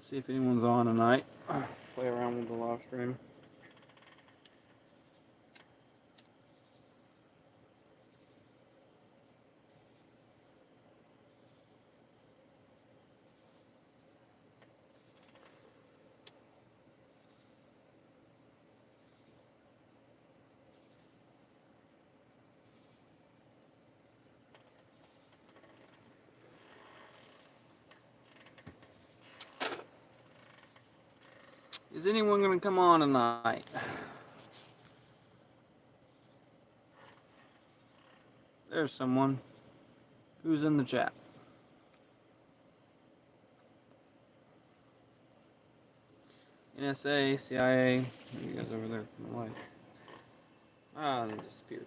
Let's see if anyone's on tonight. Play around with the live stream. Is anyone going to come on tonight? There's someone. Who's in the chat? NSA, CIA. You guys over there from the light. Ah, it disappears.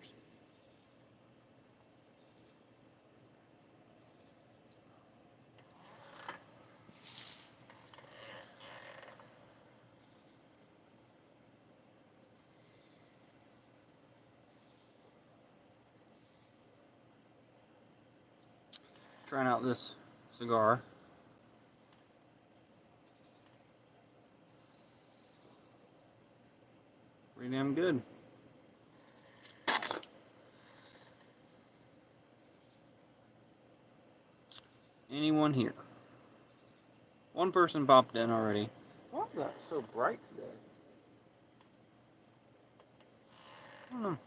Trying out this cigar. Pretty damn good. Anyone here? One person popped in already. Why is that so bright today? I don't know.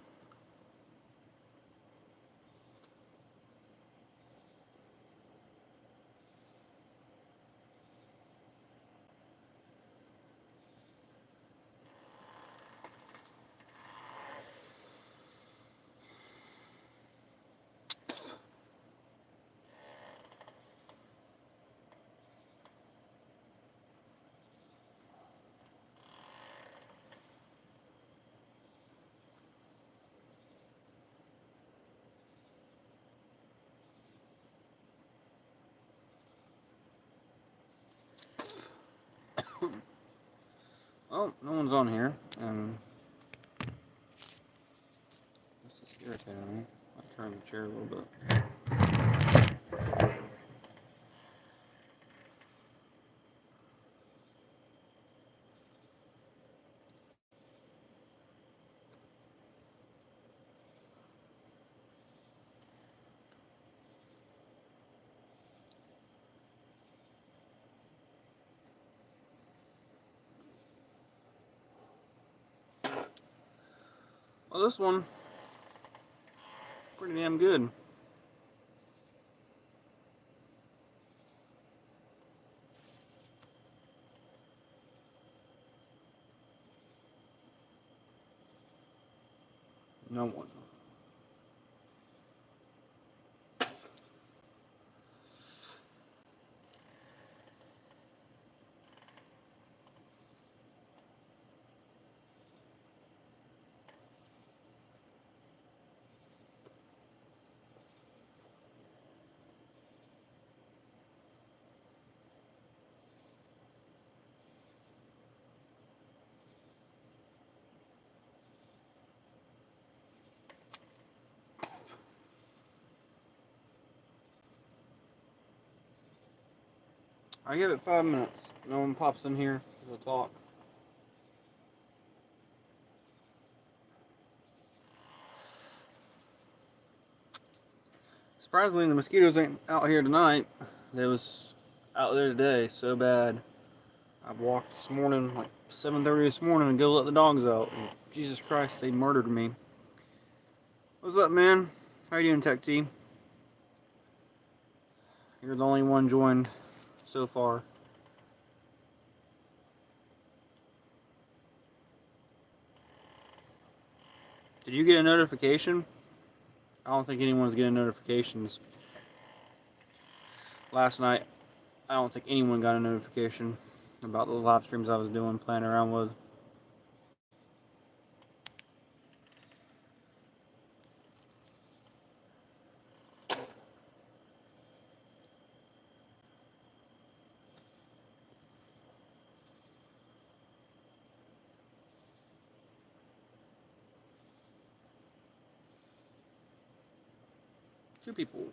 Oh, no one's on here. This is irritating me. I'll turn the chair a little bit. Well, this one, pretty damn good. No one. I give it 5 minutes. No one pops in here. We'll talk. Surprisingly, the mosquitoes ain't out here tonight. They was out there today so bad. I walked this morning, like 7:30 this morning, and go let the dogs out. And Jesus Christ, they murdered me. What's up, man? How you doing, Tech T? You're the only one joined so far. Did you get a notification? I don't think anyone's getting notifications. Last night, I don't think anyone got a notification about the live streams I was doing, playing around with. Two people.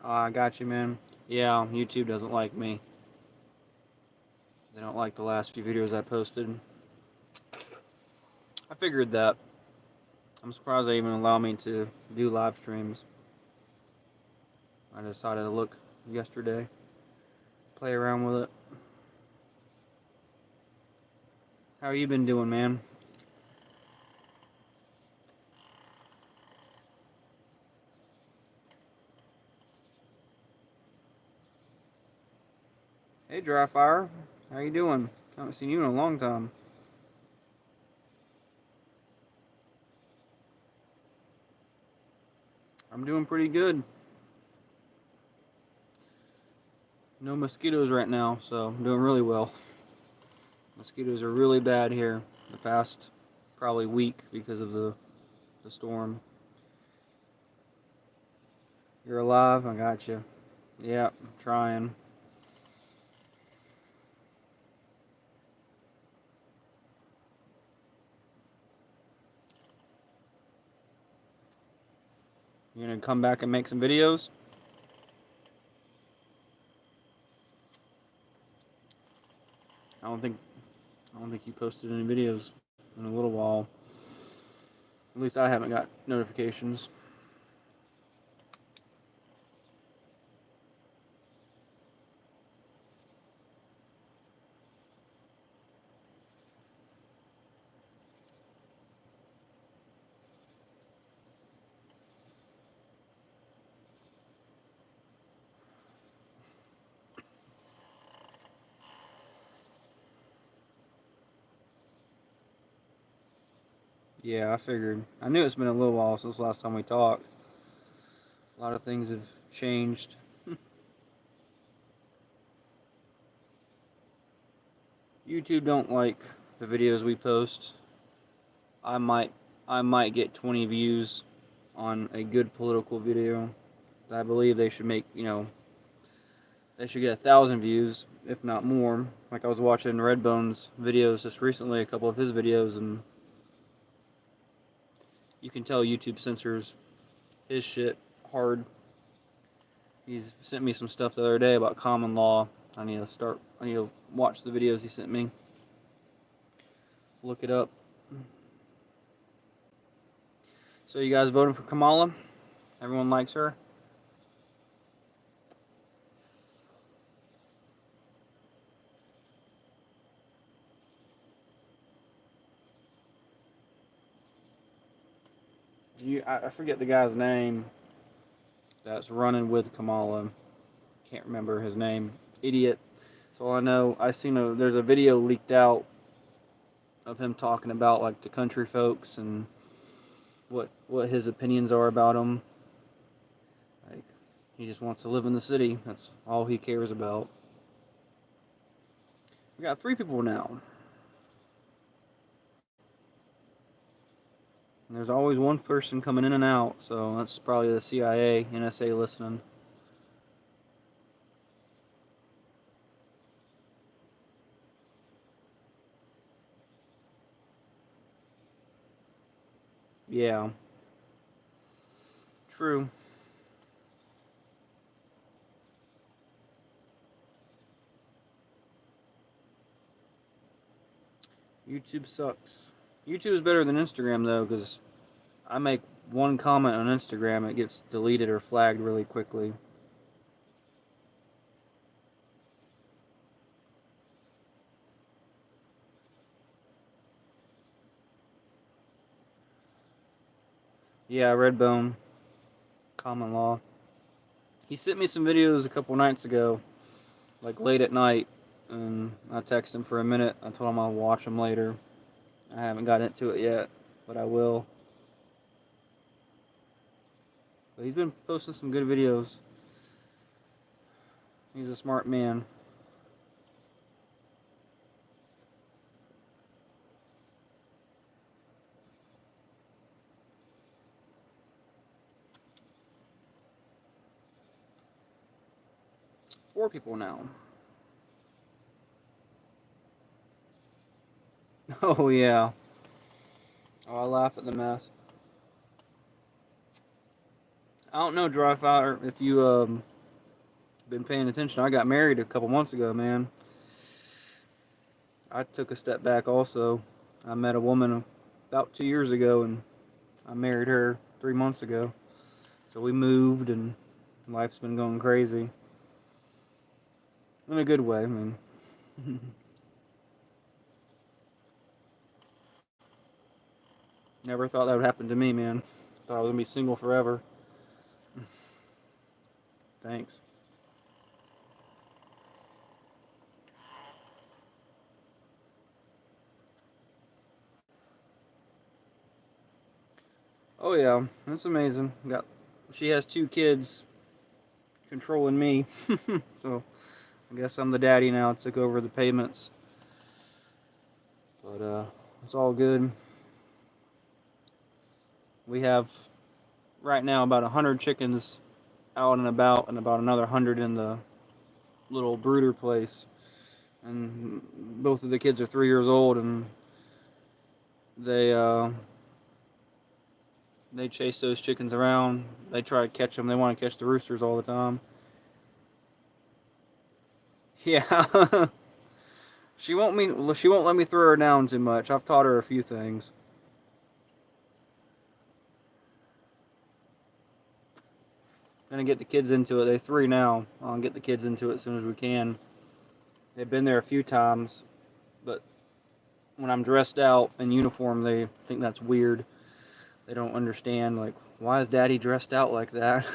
Oh, I got you, man. Yeah, YouTube doesn't like me. They don't like the last few videos I posted. I figured that. I'm surprised they even allow me to do live streams. I decided to look yesterday, play around with it. How you been doing, man? Hey, Dryfire. How you doing? I haven't seen you in a long time. I'm doing pretty good. No mosquitoes right now, so I'm doing really well. Mosquitoes are really bad here the past probably week because of the storm. You're alive? I got you. Yeah, I'm trying. You gonna come back and make some videos? I don't think you posted any videos in a little while. At least I haven't got notifications. Yeah, I figured. I knew it's been a little while since the last time we talked. A lot of things have changed. YouTube don't like the videos we post. I might get 20 views on a good political video. I believe they should make, they should get 1,000 views, if not more. Like I was watching Redbone's videos just recently, a couple of his videos, and you can tell YouTube censors his shit hard. He's sent me some stuff the other day about common law. I need to watch the videos he sent me. Look it up. So you guys voting for Kamala? Everyone likes her? I forget the guy's name that's running with Kamala. Can't remember his name. Idiot. So I know there's a video leaked out of him talking about like the country folks and what his opinions are about them. Like he just wants to live in the city. That's all he cares about. We got 3 people now. And there's always one person coming in and out, so that's probably the CIA, NSA listening. Yeah. True. YouTube sucks. YouTube is better than Instagram though, because I make one comment on Instagram, it gets deleted or flagged really quickly. Yeah, Redbone, common law. He sent me some videos a couple nights ago, like late at night, and I texted him for a minute. I told him I'll watch them later. I haven't got into it yet, but I will. But he's been posting some good videos. He's a smart man. Four people now. Oh yeah. Oh, I laugh at the mess. I don't know, Dryfire, if you been paying attention. I got married a couple months ago, man. I took a step back also. I met a woman about 2 years ago, and I married her 3 months ago. So we moved, and life's been going crazy. In a good way, I mean. Never thought that would happen to me, man. Thought I was going to be single forever. Thanks. Oh yeah, that's amazing. She has 2 kids controlling me. So I guess I'm the daddy now. Took over the payments. But it's all good. We have right now about 100 chickens out and about, and about another 100 in the little brooder place. And both of the kids are 3 years old, and they they chase those chickens around. They try to catch them. They want to catch the roosters all the time. Yeah. She won't let me throw her down too much. I've taught her a few things. Gonna get the kids into it. They're 3 now. I'll get the kids into it as soon as we can. They've been there a few times, but when I'm dressed out in uniform, they think that's weird. They don't understand, like, why is Daddy dressed out like that?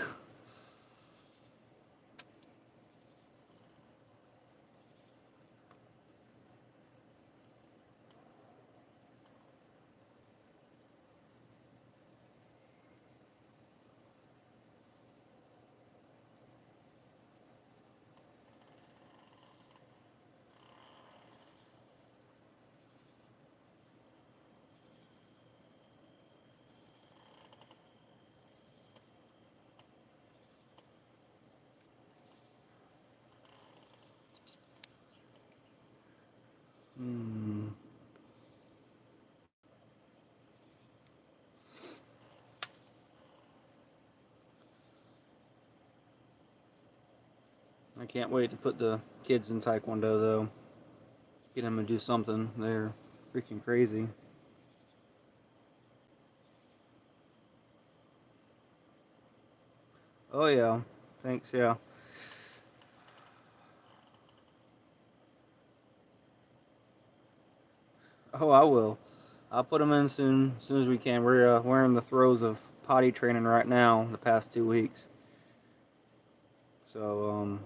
Hmm. I can't wait to put the kids in Taekwondo, though. Get them to do something. They're freaking crazy. Oh, yeah. Thanks, yeah. Oh, I will. I'll put them in as soon as we can. We're in the throes of potty training right now, the past 2 weeks. So,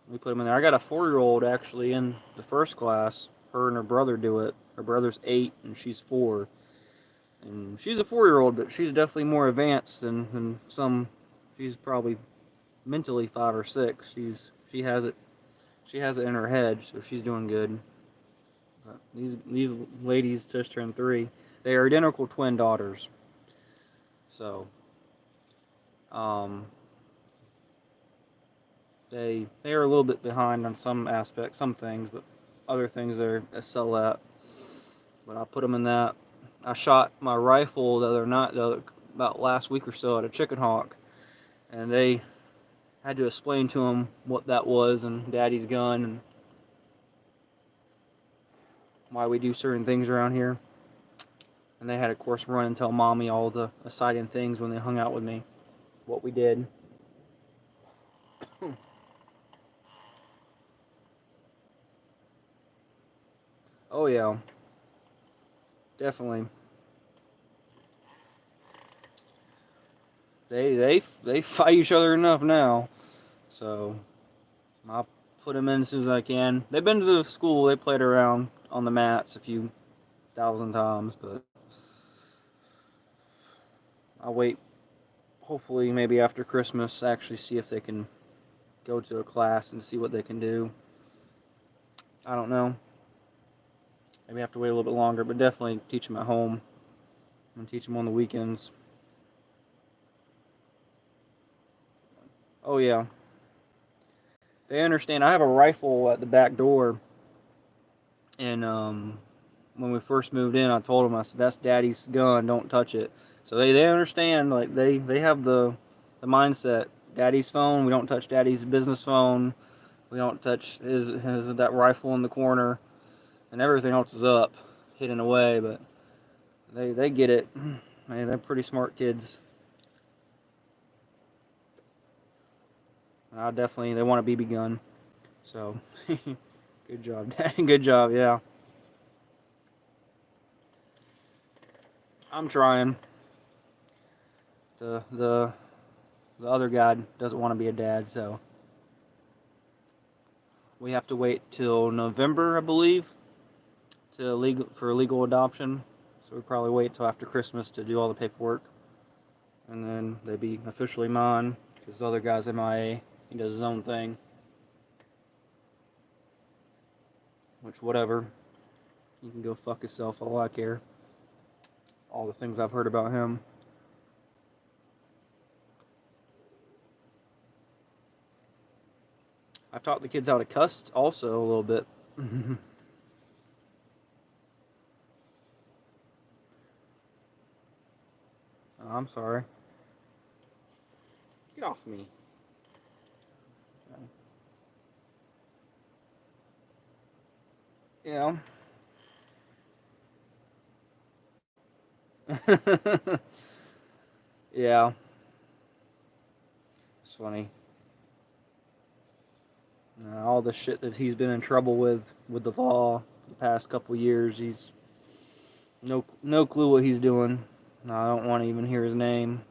we put them in there. I got a 4-year-old actually in the first class. Her and her brother do it. Her brother's 8 and she's 4. And she's a 4-year-old, but she's definitely more advanced than some. She's probably mentally 5 or 6. She has it. She has it in her head, so she's doing good. But these ladies just turned 3. They are identical twin daughters. So, um, they are a little bit behind on some aspects, some things, but other things they excel at. But I put them in that. I shot my rifle the other night, about last week or so, at a chicken hawk, and they had to explain to them what that was and Daddy's gun and why we do certain things around here. And they had, of course, run and tell Mommy all the exciting things when they hung out with me, what we did. Oh yeah, definitely. They fight each other enough now, so I'll put them in as soon as I can. They've been to the school. They played around on the mats a few thousand times, but I'll wait. Hopefully, maybe after Christmas, actually see if they can go to a class and see what they can do. I don't know. Maybe I have to wait a little bit longer, but definitely teach them at home and teach them on the weekends. Oh yeah, they understand. I have a rifle at the back door, and when we first moved in, I told them, I said, "That's Daddy's gun. Don't touch it." So they understand. Like they have the mindset. Daddy's phone. We don't touch Daddy's business phone. We don't touch his that rifle in the corner, and everything else is up, hidden away. But they get it. Man, they're pretty smart kids. I definitely they want a BB gun. So good job, Daddy. Good job. Yeah, I'm trying. The other guy doesn't want to be a dad, so we have to wait till November, I believe, for legal adoption. So we probably wait till after Christmas to do all the paperwork, and then they'd be officially mine. Because the other guy's MIA, he does his own thing. Which, whatever, you can go fuck yourself. All I care. All the things I've heard about him. I've taught the kids how to cuss also a little bit. Oh, I'm sorry. Get off me. Yeah. Yeah. It's funny. All the shit that he's been in trouble with the law the past couple years, he's no clue what he's doing. I don't want to even hear his name.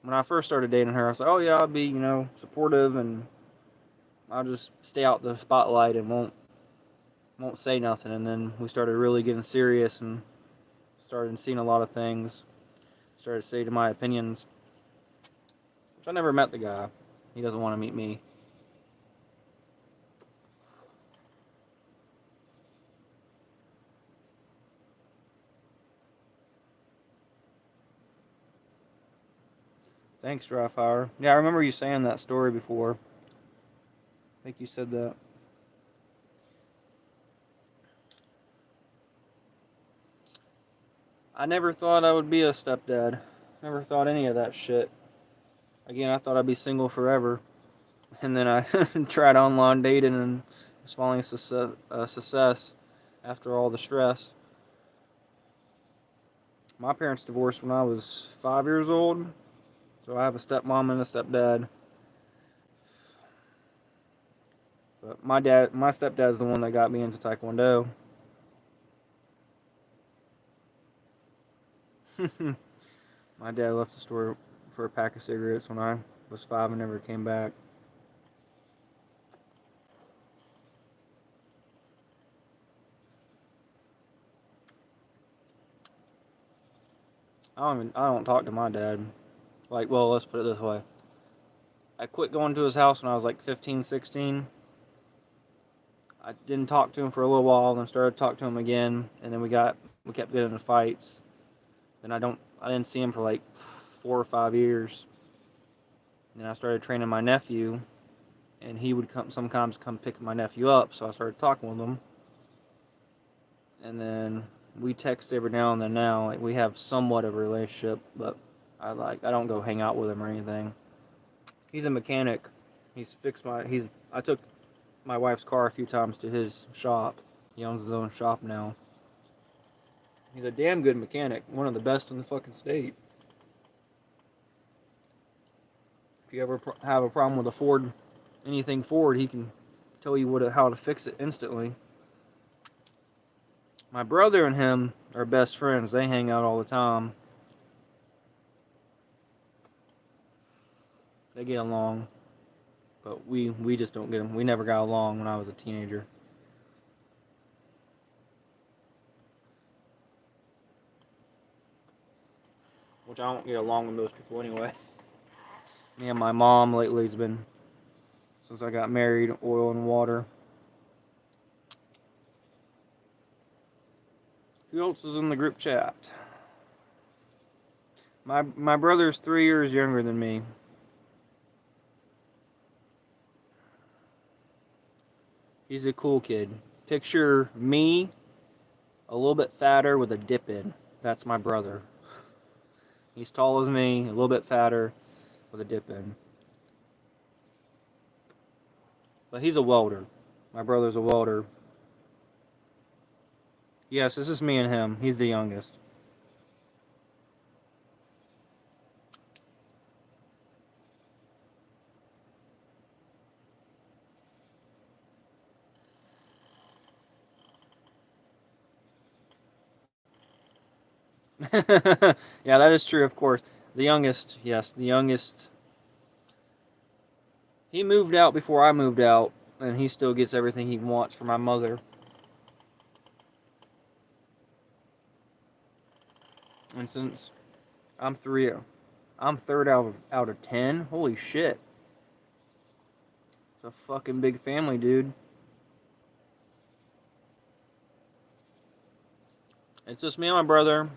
When I first started dating her, I was like, oh yeah, I'll be, supportive, and I'll just stay out the spotlight and won't say nothing. And then we started really getting serious and started seeing a lot of things. Started saying my opinions. Which I never met the guy. He doesn't want to meet me. Thanks, Dryfire. Yeah, I remember you saying that story before. I think you said that. I never thought I would be a stepdad. Never thought any of that shit. Again, I thought I'd be single forever. And then I tried online dating and was finally a success after all the stress. My parents divorced when I was 5 years old. So I have a stepmom and a stepdad. But my stepdad's the one that got me into Taekwondo. My dad left the store for a pack of cigarettes when I was 5 and never came back. I don't talk to my dad. Like, well, let's put it this way. I quit going to his house when I was like 15, 16. I didn't talk to him for a little while, then started to talk to him again, and then we kept getting into fights. Then I didn't see him for like 4 or 5 years. And then I started training my nephew, and he would sometimes come pick my nephew up, so I started talking with him. And then we text every now and then now. Like, we have somewhat of a relationship, but I don't go hang out with him or anything. He's a mechanic. I took my wife's car a few times to his shop. He owns his own shop now. He's a damn good mechanic. One of the best in the fucking state. If you ever have a problem with anything Ford, he can tell you how to fix it instantly. My brother and him are best friends. They hang out all the time. They get along. But we just don't get them. We never got along when I was a teenager. Which I don't get along with most people anyway. Me and my mom lately has been, since I got married, oil and water. Who else is in the group chat? My brother's 3 years younger than me. He's a cool kid. Picture me, a little bit fatter with a dip in. That's my brother. He's tall as me, a little bit fatter. with a dip in. But he's a welder. My brother's a welder. Yes, this is me and him. He's the youngest. Yeah, that is true, of course. The youngest, yes, the youngest. He moved out before I moved out, and he still gets everything he wants from my mother. And since I'm three, I'm third out of 10. Holy shit, it's a fucking big family, dude. It's just me and my brother,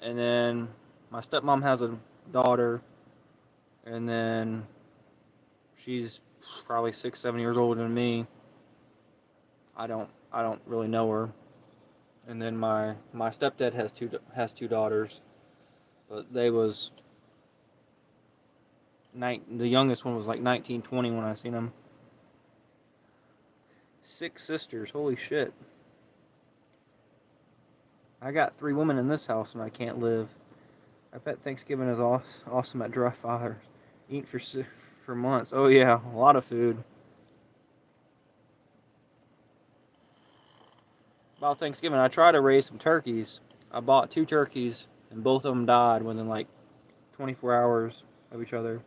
and then my stepmom has a daughter, and then she's probably 6, 7 years older than me. I don't really know her. And then my stepdad has two daughters, but the youngest one was like 19, 20 when I seen him. 6 sisters. Holy shit. I got 3 women in this house and I can't live. I bet Thanksgiving is awesome at Dry Father. Eat for months. Oh yeah, a lot of food. About Thanksgiving, I tried to raise some turkeys. I bought 2 turkeys and both of them died within like 24 hours of each other.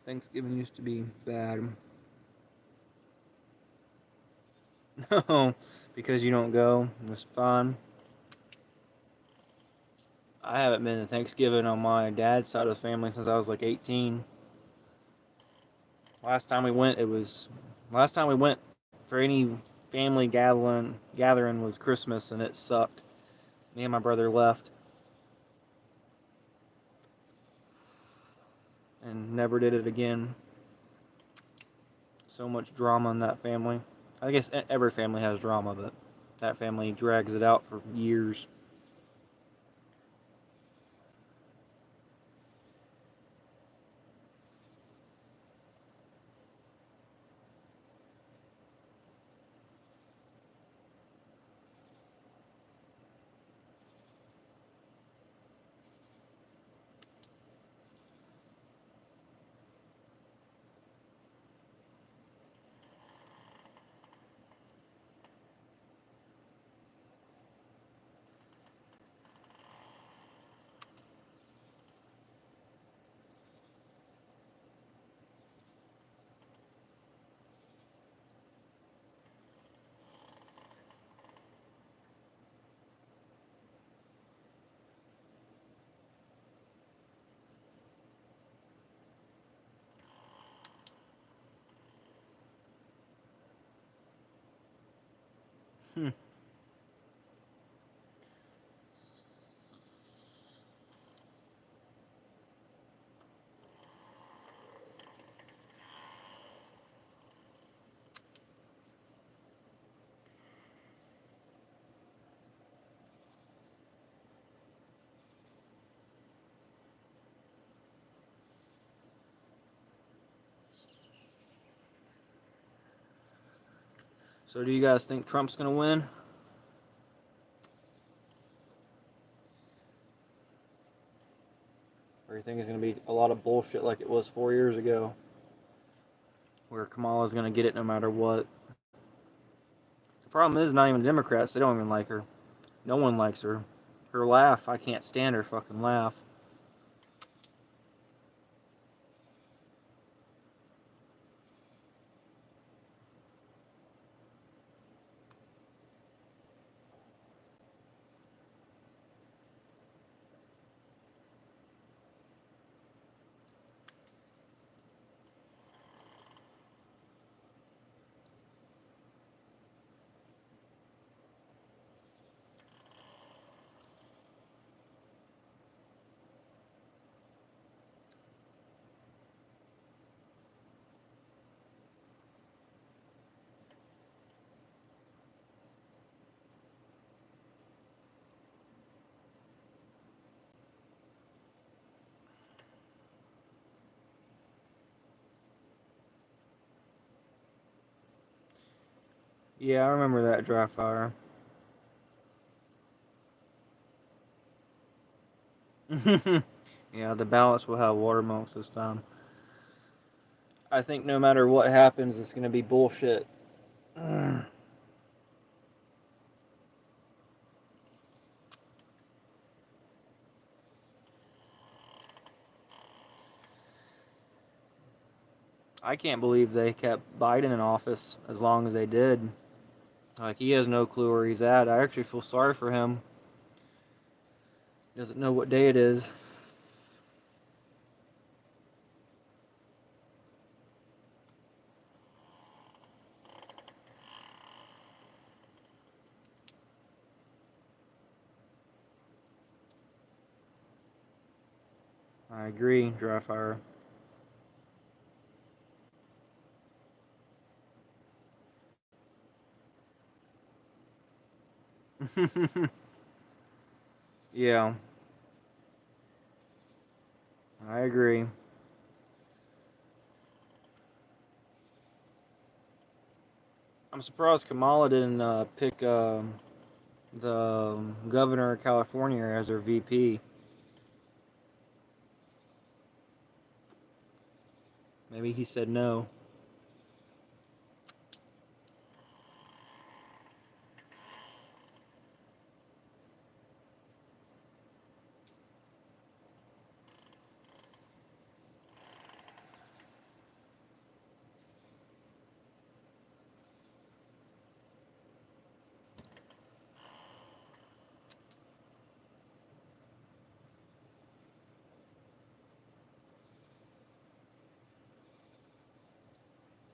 Thanksgiving used to be bad. No, because you don't go. It's fun. I haven't been to Thanksgiving on my dad's side of the family since I was like 18. Last time we went, last time we went for any family gathering was Christmas, and it sucked. Me and my brother left and never did it again. So much drama in that family. I guess every family has drama, but that family drags it out for years. Hmm. So do you guys think Trump's gonna win? Or you think it's gonna be a lot of bullshit like it was 4 years ago, where Kamala's gonna get it no matter what? The problem is not even the Democrats, they don't even like her. No one likes her. Her laugh, I can't stand her fucking laugh. Yeah, I remember that dry fire. Yeah, the ballots will have watermelons this time. I think no matter what happens, it's gonna be bullshit. I can't believe they kept Biden in office as long as they did. Like, he has no clue where he's at. I actually feel sorry for him. He doesn't know what day it is. I agree, dry fire. Yeah, I agree. I'm surprised Kamala didn't pick the governor of California as her VP. Maybe he said no.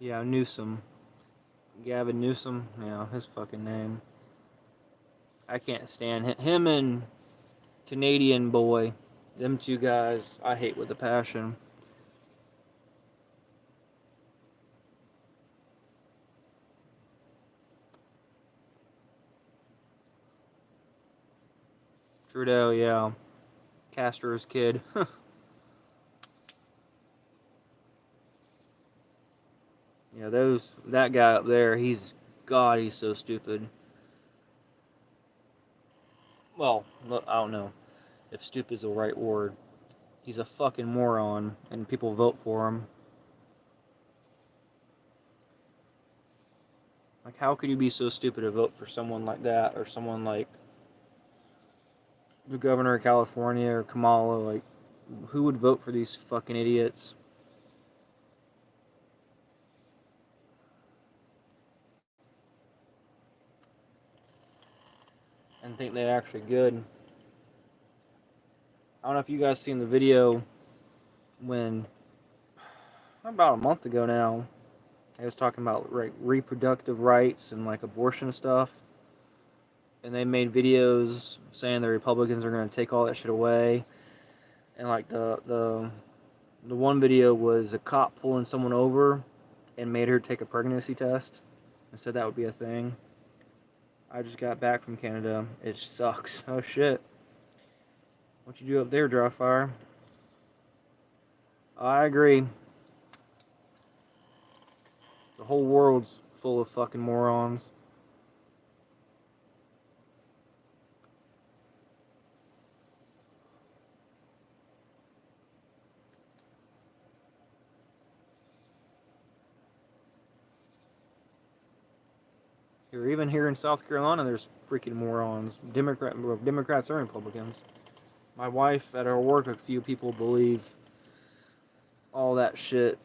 Yeah, Newsom. Gavin Newsom. Yeah, his fucking name. I can't stand him and Canadian boy. Them two guys, I hate with a passion. Trudeau, yeah. Castro's kid. Yeah, that guy up there, God, he's so stupid. Well, I don't know if stupid is the right word. He's a fucking moron, and people vote for him. Like, how could you be so stupid to vote for someone like that, or someone like the governor of California or Kamala? Like, who would vote for these fucking idiots? And think they're actually good. I don't know if you guys seen the video when about a month ago now. I was talking about like reproductive rights and like abortion stuff, and they made videos saying the Republicans are going to take all that shit away. And like the one video was a cop pulling someone over and made her take a pregnancy test and said that would be a thing. I just got back from Canada. It sucks. Oh shit. What you do up there, Dryfire? I agree. The whole world's full of fucking morons. Even here in South Carolina, there's freaking morons. Democrats and Republicans. My wife at her work, a few people believe all that shit.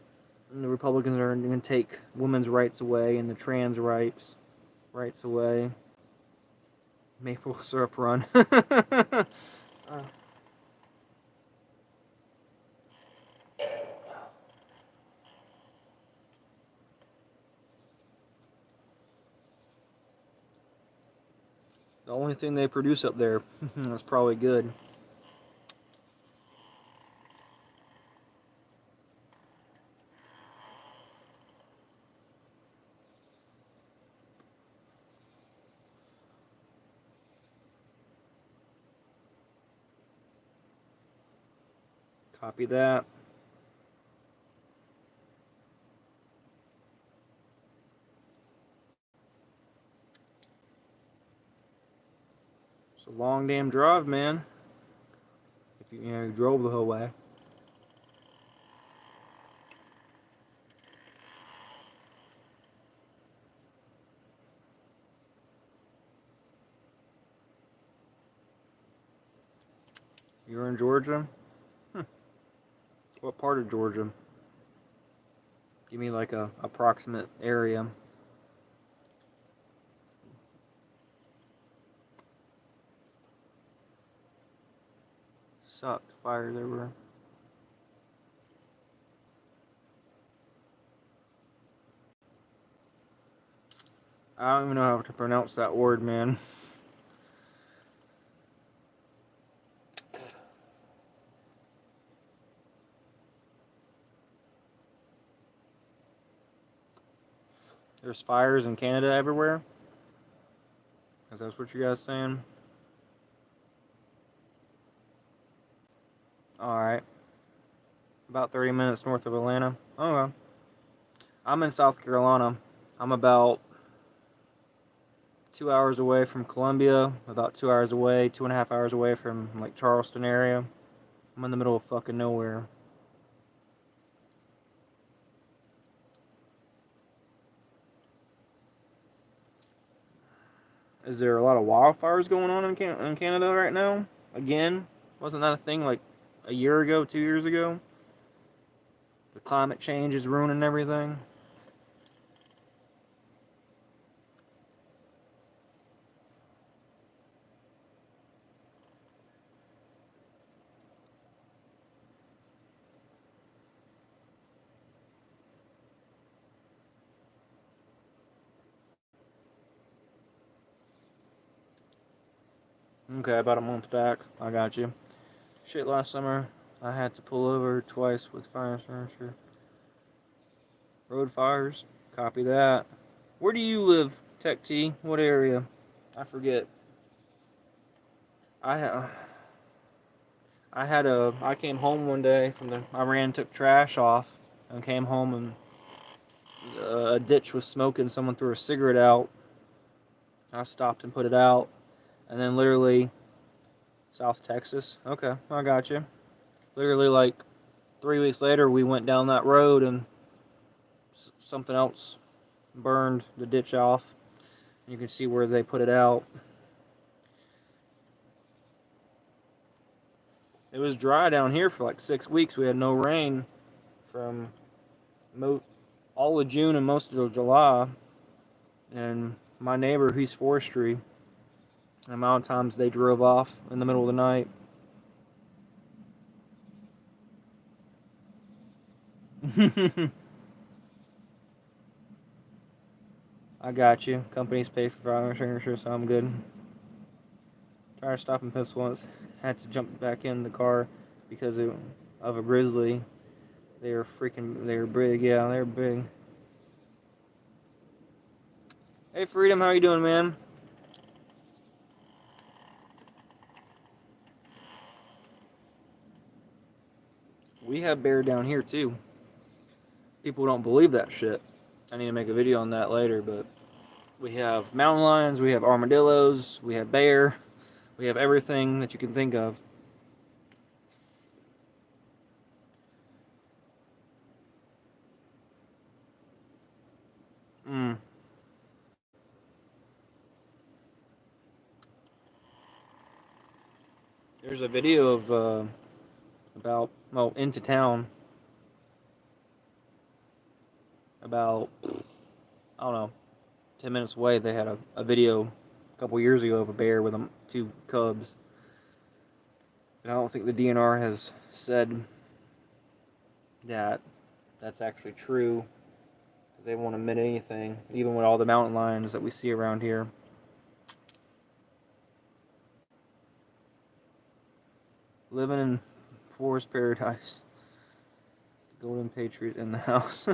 And the Republicans are going to take women's rights away and the trans rights away. Maple syrup run. The only thing they produce up there is probably good. Copy that. It's a long damn drive, man. If you drove the whole way. You're in Georgia? What part of Georgia? Give me like a approximate area. Sucked. Fires everywhere. I don't even know how to pronounce that word, man. There's fires in Canada everywhere? Is that what you guys saying? Alright. About 30 minutes north of Atlanta. Okay. I'm in South Carolina. I'm about 2 hours away from Columbia. About 2 hours away, 2.5 hours away from like Charleston area. I'm in the middle of fucking nowhere. Is there a lot of wildfires going on in Canada right now? Again? Wasn't that a thing like a year ago, 2 years ago? The climate change is ruining everything. Okay, about a month back. I got you. Shit, last summer I had to pull over twice with fire extinguisher. Road fires. Copy that. Where do you live, Tech T? What area? I forget. I I came home one day I ran, took trash off, and came home and a ditch was smoking. Someone threw a cigarette out. I stopped and put it out, and then literally South Texas. Okay, I got you. Literally like 3 weeks later, we went down that road and something else burned the ditch off. You can see where they put it out. It was dry down here for like 6 weeks. We had no rain from all of June and most of July. And my neighbor, he's forestry. The amount of times they drove off in the middle of the night. I got you. Companies pay for fire insurance, so I'm good. Tire stopping piss once. Had to jump back in the car because of a grizzly. They were big. Yeah, they were big. Hey, Freedom, how you doing, man? We have bear down here, too. People don't believe that shit. I need to make a video on that later, but we have mountain lions, we have armadillos, we have bear, we have everything that you can think of. There's a video of into town about, I don't know, 10 minutes away. They had a video a couple years ago of a bear with two cubs. And I don't think the DNR has said that that's actually true. They won't admit anything, even with all the mountain lions that we see around here. Living in forest paradise. Golden Patriot in the house.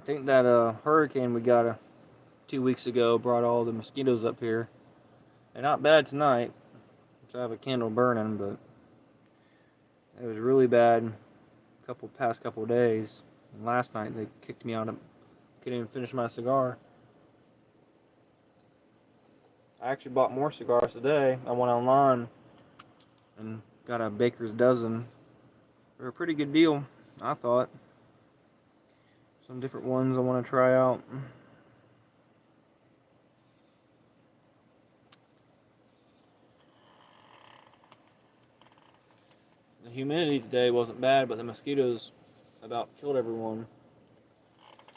think that hurricane we got 2 weeks ago brought all the mosquitoes up here. They're not bad tonight, so I have a candle burning, but it was really bad past couple days. And last night they kicked me out. Couldn't even finish my cigar. I actually bought more cigars today. I went online and got a baker's dozen. They're a pretty good deal, I thought. Some different ones I want to try out. The humidity today wasn't bad, but the mosquitoes about killed everyone.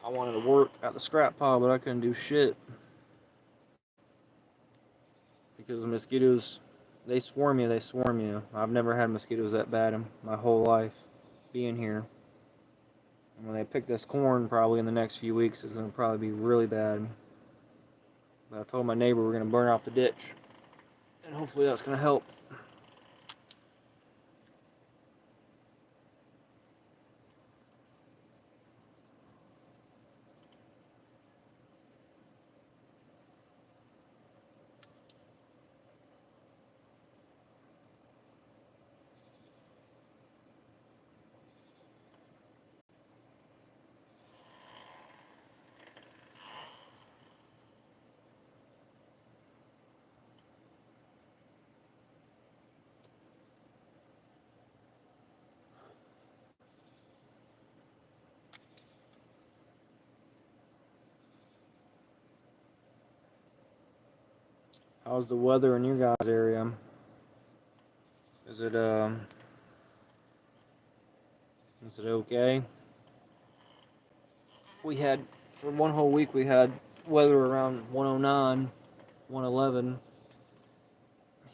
I wanted to work at the scrap pile, but I couldn't do shit. Because the mosquitoes, they swarm you, they swarm you. I've never had mosquitoes that bad in my whole life being here. And when they pick this corn, probably in the next few weeks, it's going to probably be really bad. But I told my neighbor we're going to burn off the ditch. And hopefully that's going to help. How's the weather in your guys' area? Is it okay? We had, for one whole week, we had weather around 109, 111,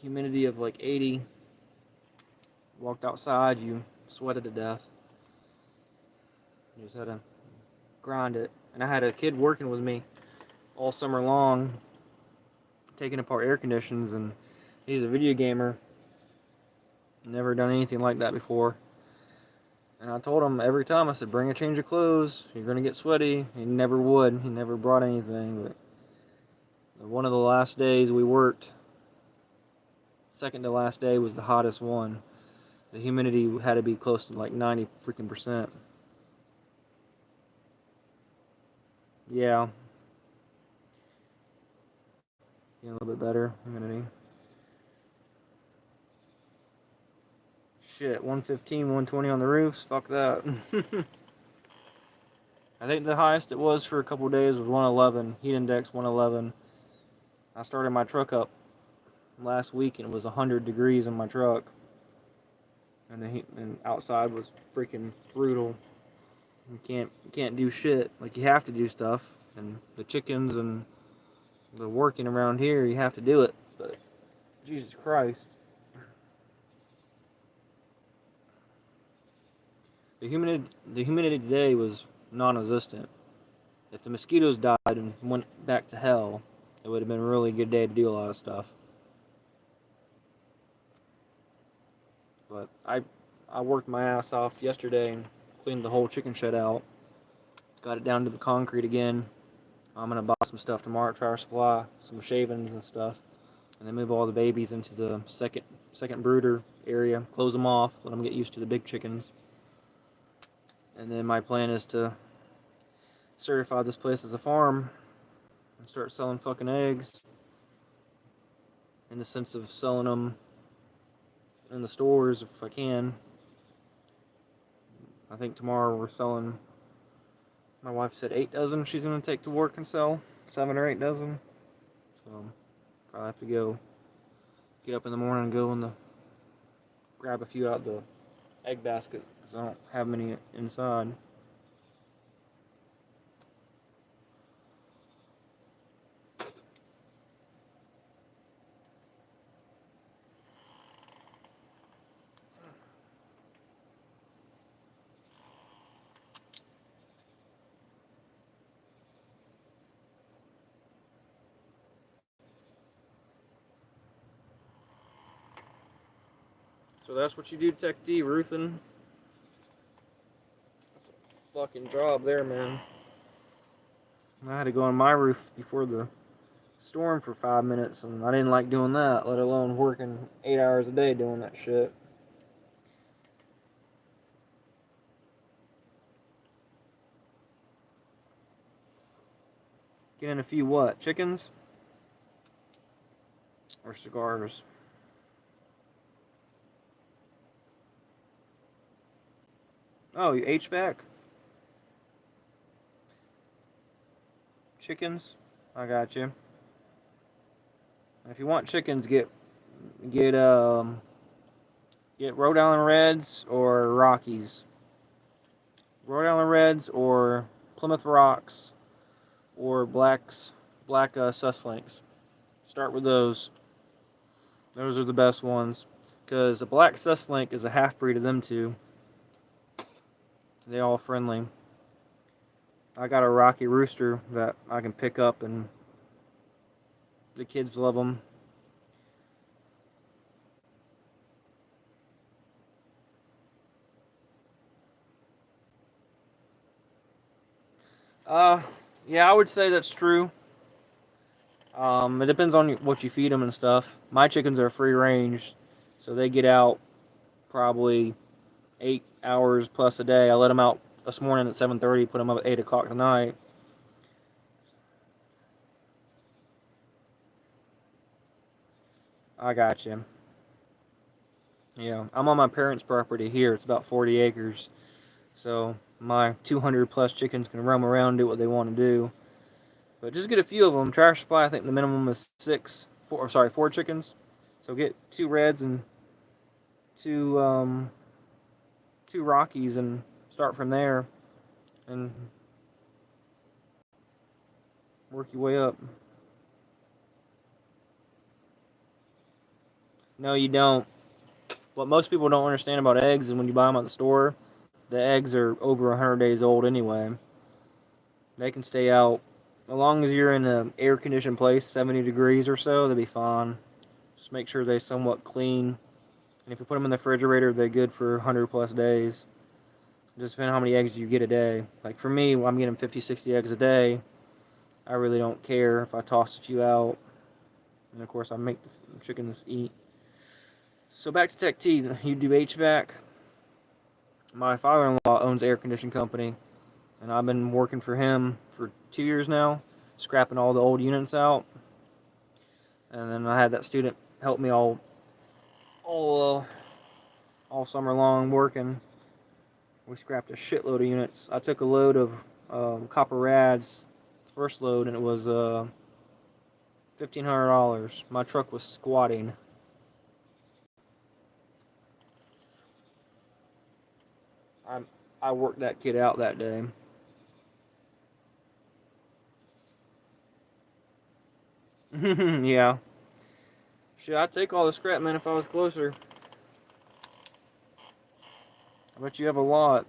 humidity of like 80. Walked outside, you sweated to death. You just had to grind it. And I had a kid working with me all summer long, taking apart air conditions, and he's a video gamer. Never done anything like that before. And I told him every time, I said, bring a change of clothes. You're going to get sweaty. He never would. He never brought anything. But one of the last days we worked, second to last day was the hottest one. The humidity had to be close to like 90 freaking %. Yeah. A little bit better humidity. Shit, 115, 120 on the roofs. Fuck that. I think the highest it was for a couple of days was 111. Heat index 111. I started my truck up last week and it was 100 degrees in my truck. And the heat and outside was freaking brutal. You can't do shit. Like, you have to do stuff. And the chickens and the working around here, you have to do it. But Jesus Christ. The humidity today was non-existent. If the mosquitoes died and went back to hell, it would have been a really good day to do a lot of stuff. But I worked my ass off yesterday and cleaned the whole chicken shed out. Got it down to the concrete again. I'm gonna buy some stuff tomorrow at Tractor Supply, some shavings and stuff, and then move all the babies into the second brooder area. Close them off, let them get used to the big chickens. And then my plan is to certify this place as a farm and start selling fucking eggs, in the sense of selling them in the stores if I can. I think tomorrow we're selling, my wife said 8 dozen she's going to take to work and sell, 7 or 8 dozen. So probably have to go get up in the morning and go grab a few out of the egg basket because I don't have many inside. So that's what you do, Tech D, roofing. That's a fucking job there, man. I had to go on my roof before the storm for 5 minutes, and I didn't like doing that, let alone working 8 hours a day doing that shit. Getting a few what? Chickens? Or cigars? Oh, you HVAC? Chickens? I got you. If you want chickens, get Rhode Island Reds or Rockies. Rhode Island Reds or Plymouth Rocks or black Suslinks. Start with those. Those are the best ones. Because a black Suslink is a half breed of them two. They all friendly. I got a Rocky Rooster that I can pick up, and the kids love them. Yeah, I would say that's true. It depends on what you feed them and stuff. My chickens are free range, so they get out probably 8 hours plus a day. I let them out this morning at 7:30, put them up at 8 o'clock tonight. I got you. Yeah, I'm on my parents' property here. It's about 40 acres. So my 200 plus chickens can roam around, do what they want to do. But just get a few of them. Trash supply, I think the minimum is four chickens. So get 2 reds and two two Rockies and start from there and work your way up. No, you don't. What most people don't understand about eggs is when you buy them at the store, the eggs are over 100 days old anyway. They can stay out as long as you're in an air conditioned place, 70 degrees or so, they'll be fine. Just make sure they're somewhat clean. And if you put them in the refrigerator, they're good for 100 plus days. Just depending on how many eggs you get a day. Like for me, I'm getting 50, 60 eggs a day. I really don't care if I toss a few out. And of course, I make the chickens eat. So back to Tech T, you do HVAC. My father-in-law owns an air conditioning company, and I've been working for him for 2 years now, scrapping all the old units out. And then I had that student help me all summer long working. We scrapped a shitload of units. I took a load of copper rads, first load, and it was $1,500. My truck was squatting. I worked that kid out that day. Yeah. Shit, I'd take all the scrap, man, if I was closer. I bet you have a lot.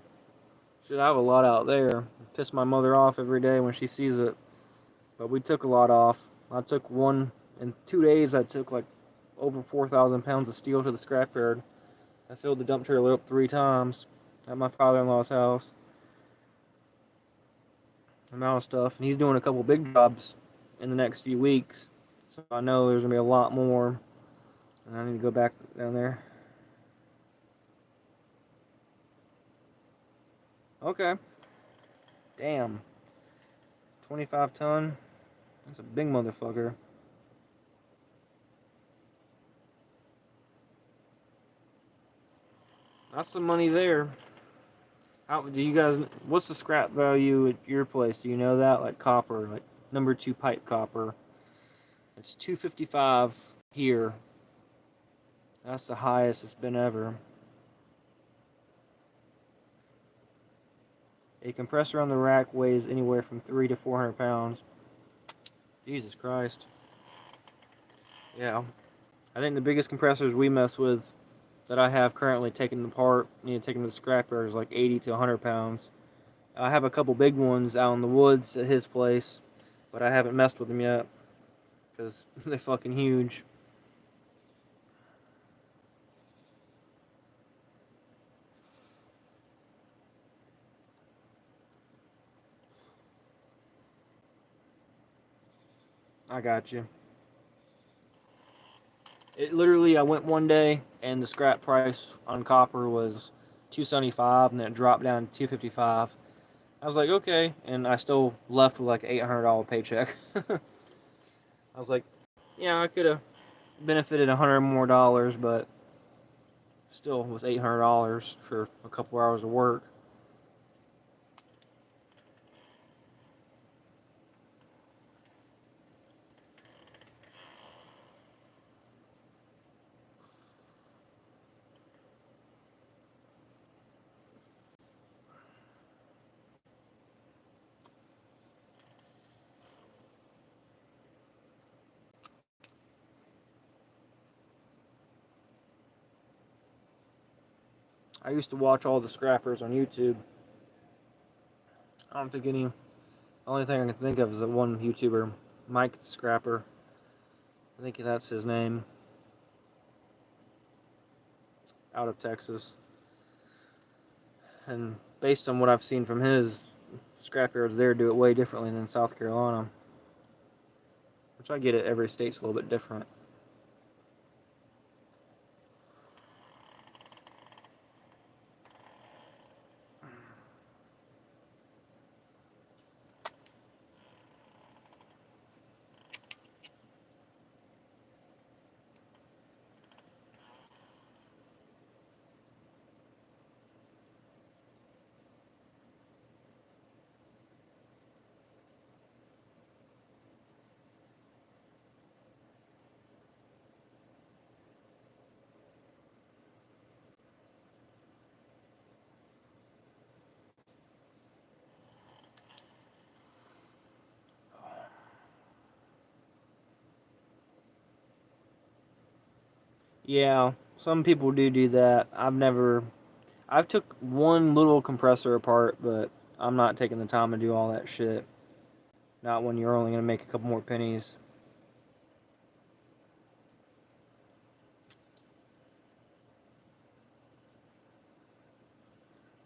Shit, I have a lot out there. Piss my mother off every day when she sees it. But we took a lot off. I took one, in 2 days, I took like over 4,000 pounds of steel to the scrapyard. I filled the dump trailer up 3 times at my father-in-law's house. Amount of stuff. And he's doing a couple big jobs in the next few weeks. So I know there's going to be a lot more. And I need to go back down there. Okay. Damn. 25 ton. That's a big motherfucker. That's some money there. How do you guys? What's the scrap value at your place? Do you know that? Like copper, like number 2 pipe copper. It's 255 here. That's the highest it's been ever. A compressor on the rack weighs anywhere from 300 to 400 pounds. Jesus Christ. Yeah. I think the biggest compressors we mess with that I have currently taken apart, taken to the scrapyard, is like 80 to 100 pounds. I have a couple big ones out in the woods at his place, but I haven't messed with them yet because they're fucking huge. I got you. It literally, I went one day and the scrap price on copper was 275, and then it dropped down to 255. I was like, okay, and I still left with like $800 paycheck. I was like, yeah, I could have benefited $100 more, but still was $800 for a couple hours of work. I used to watch all the scrappers on YouTube. I don't think any. The only thing I can think of is that one YouTuber, Mike the Scrapper. I think that's his name. Out of Texas. And based on what I've seen from his, scrapyards there do it way differently than South Carolina. Which I get it, every state's a little bit different. Yeah, some people do that. I've took one little compressor apart, but I'm not taking the time to do all that shit. Not when you're only going to make a couple more pennies.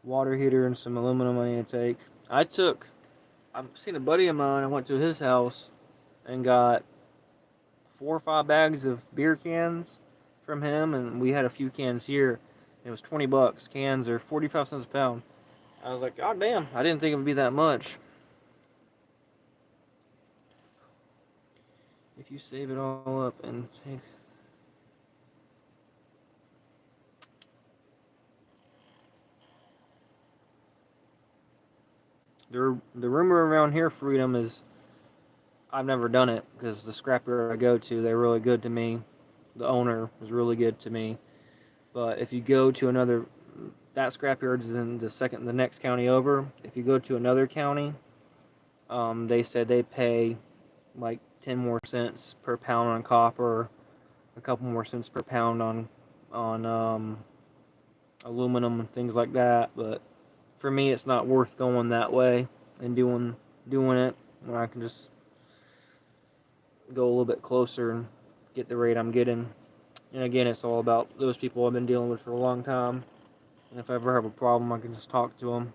Water heater and some aluminum I need to take. I've seen a buddy of mine, I went to his house and got 4 or 5 bags of beer cans from him, and we had a few cans here. It was $20. Cans are 45 cents a pound. I was like, God damn, I didn't think it would be that much. If you save it all up and take... The rumor around here, Freedom, is I've never done it because the scrapyard I go to, they're really good to me. The owner was really good to me. But if you go to another, that scrapyard is in the next county over. If you go to another county, they said they pay like 10 more cents per pound on copper, a couple more cents per pound on aluminum and things like that. But for me, it's not worth going that way and doing it when I can just go a little bit closer and get the rate I'm getting. And again, it's all about those people I've been dealing with for a long time. And if I ever have a problem, I can just talk to them.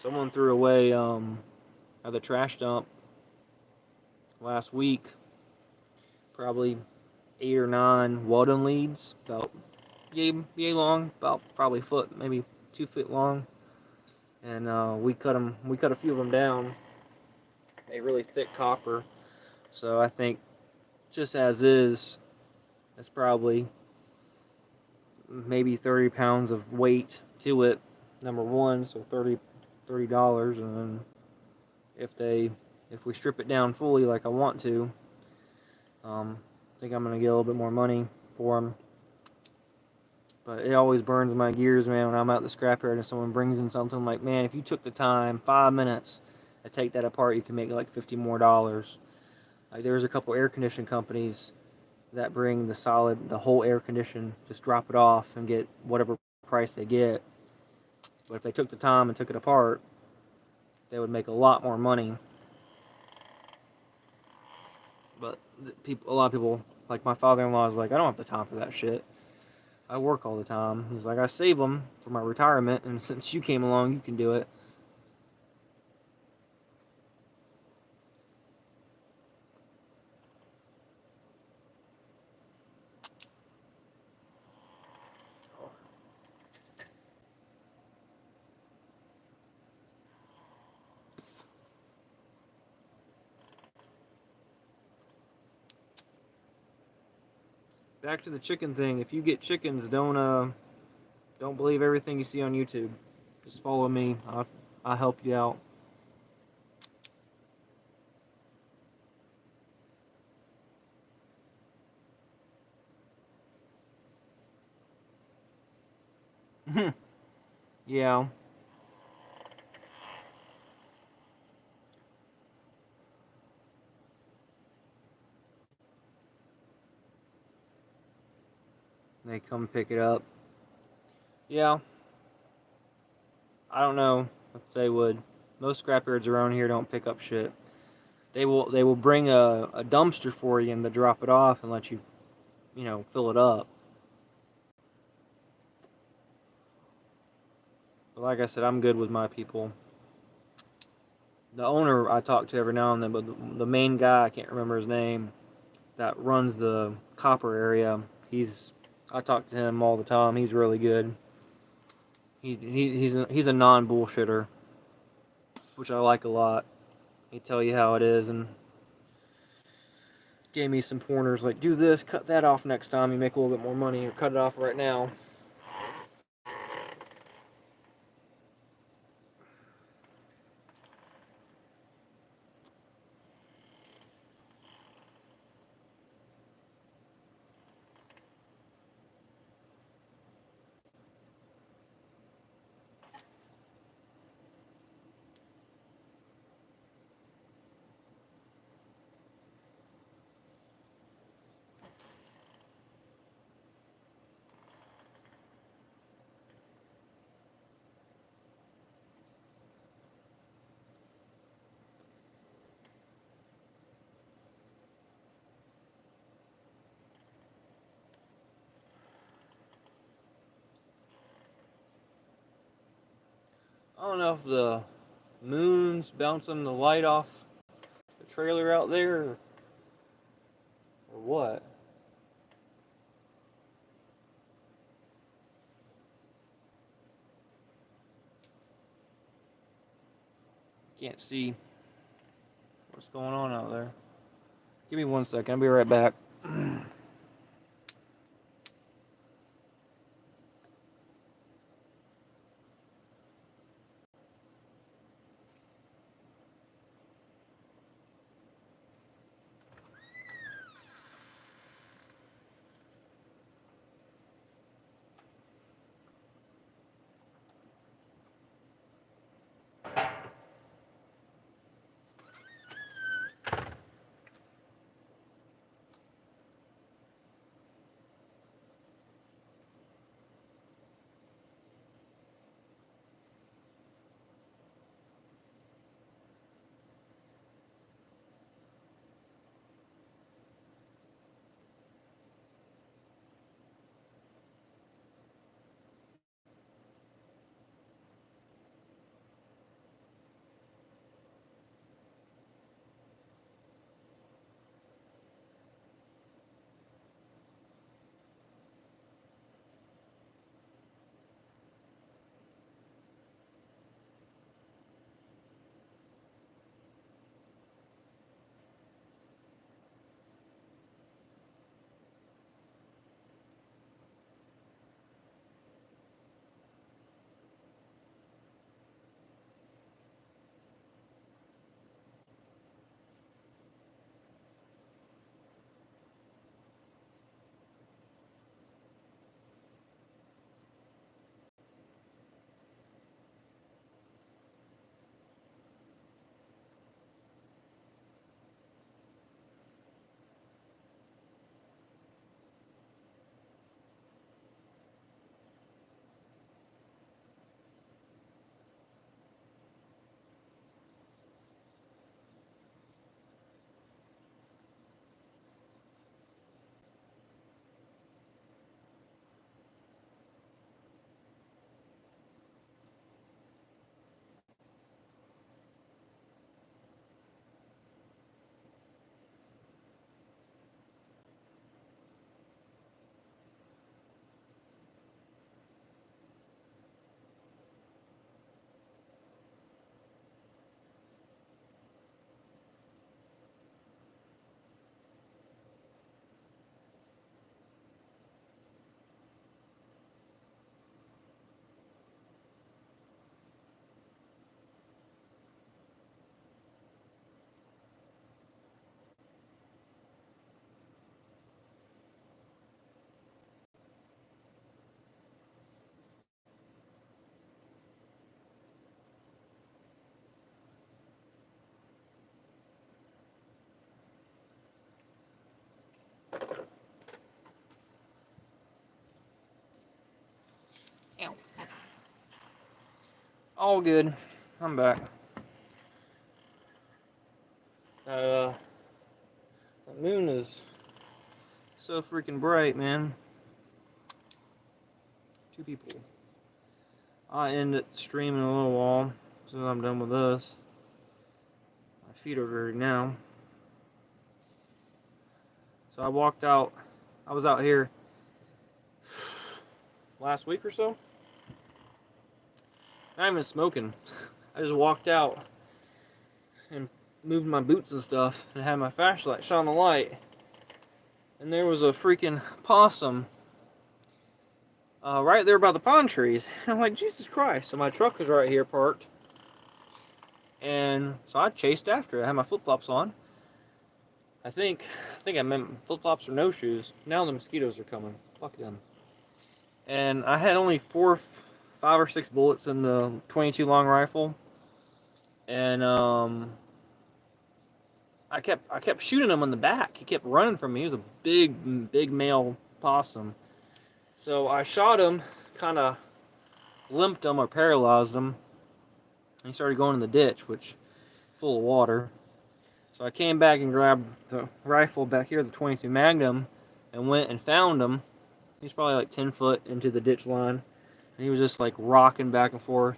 Someone threw away at the trash dump last week probably 8 or 9 Walden leads, about yay long, about probably a foot, maybe 2 foot long. And we cut a few of them down. A really thick copper. So I think just as is, it's probably maybe 30 pounds of weight to it, number one, so $30, and then if we strip it down fully like I want to, I think I'm gonna get a little bit more money for them. But it always burns my gears, man, when I'm out the scrapyard and someone brings in something like, man, if you took the time, 5 minutes, to take that apart, you can make like $50 more. Like there's a couple air conditioning companies that bring the whole air condition, just drop it off and get whatever price they get. But if they took the time and took it apart, they would make a lot more money. But a lot of people, like my father-in-law, is like, I don't have the time for that shit. I work all the time. He's like, I save them for my retirement, and since you came along, you can do it. Back to the chicken thing. If you get chickens, don't believe everything you see on YouTube. Just follow me. I'll help you out. Yeah. They come pick it up. Yeah. I don't know if they would. Most scrapyards around here don't pick up shit. They will bring a dumpster for you and they drop it off and let you, fill it up. But like I said, I'm good with my people. The owner I talk to every now and then, but the main guy, I can't remember his name, that runs the copper area, I talk to him all the time. He's really good. He's a non-bullshitter, which I like a lot. He tell you how it is and gave me some pointers like do this, cut that off next time, you make a little bit more money, or cut it off right now. I don't know if the moon's bouncing the light off the trailer out there or what. Can't see what's going on out there. Give me 1 second, I'll be right back. Ow. All good. I'm back. The moon is so freaking bright, man. 2 people. I end it streaming a little while as soon as I'm done with this. My feet are dirty now. So I walked out. I was out here last week or so. Not even smoking. I just walked out and moved my boots and stuff and had my flashlight shine the light. And there was a freaking possum right there by the pine trees. And I'm like, Jesus Christ. So my truck is right here parked. And so I chased after it. I had my flip-flops on. I think I meant flip-flops or no shoes. Now the mosquitoes are coming. Fuck them. And I had only 5 or 6 bullets in the 22 long rifle. And I kept shooting him in the back. He kept running from me. He was a big male possum. So I shot him, kind of limped him or paralyzed him. And he started going in the ditch, which is full of water. So I came back and grabbed the rifle back here, the 22 Magnum, and went and found him. He's probably like 10 foot into the ditch line. And he was just like rocking back and forth.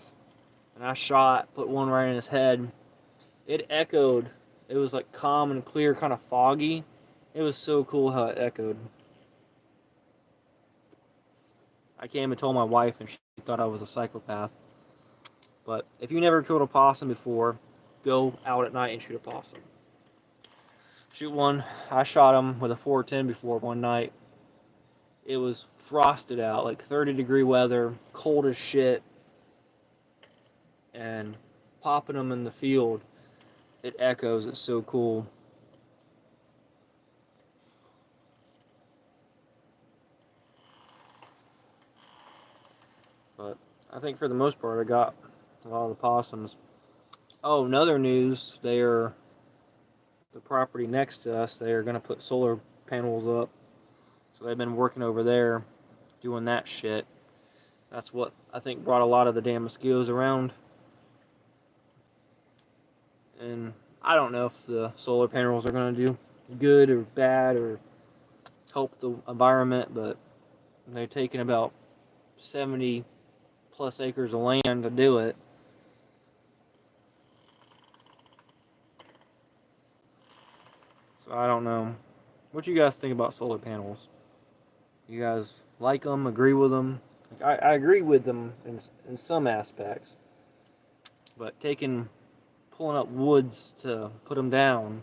And I shot, put one right in his head. It echoed. It was like calm and clear, kind of foggy. It was so cool how it echoed. I came and told my wife, and she thought I was a psychopath. But if you never killed a possum before, go out at night and shoot a possum. Shoot one. I shot him with a 410 before one night. It was frosted out, like 30-degree weather, cold as shit. And popping them in the field, it echoes. It's so cool. But I think for the most part, I got a lot of the possums. Oh, another news, the property next to us, they are going to put solar panels up. So they've been working over there, doing that shit. That's what I think brought a lot of the damn mosquitoes around. And I don't know if the solar panels are going to do good or bad or help the environment, but they're taking about 70 plus acres of land to do it. So I don't know. What you guys think about solar panels? You guys like them, agree with them? Like, I agree with them in some aspects. But pulling up woods to put them down,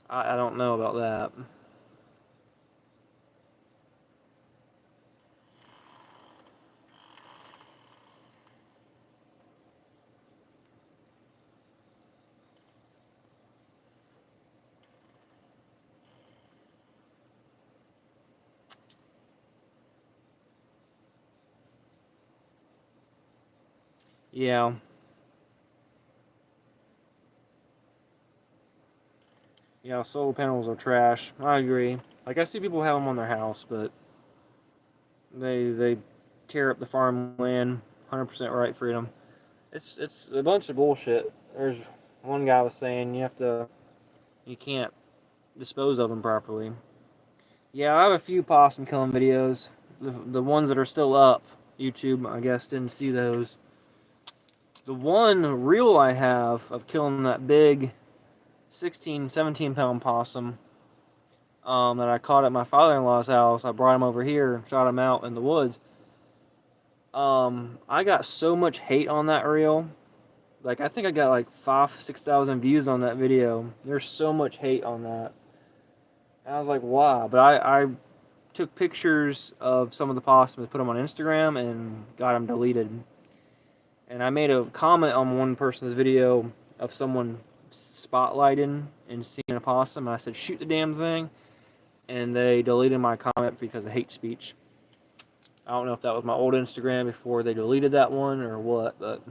I don't know about that. Yeah. Yeah, solar panels are trash. I agree. Like, I see people have them on their house, but they tear up the farmland. 100% right, freedom. It's a bunch of bullshit. There's one guy was saying you can't dispose of them properly. Yeah, I have a few possum killing videos. The ones that are still up, YouTube, I guess, didn't see those. The one reel I have of killing that big 16, 17 pound possum that I caught at my father-in-law's house, I brought him over here, shot him out in the woods. I got so much hate on that reel. Like, I think I got like 6,000 views on that video. There's so much hate on that. And I was like, wow. But I took pictures of some of the possums, put them on Instagram, and got them deleted. And I made a comment on one person's video of someone spotlighting and seeing a possum, and I said, shoot the damn thing. And they deleted my comment because of hate speech. I don't know if that was my old Instagram before they deleted that one or what, but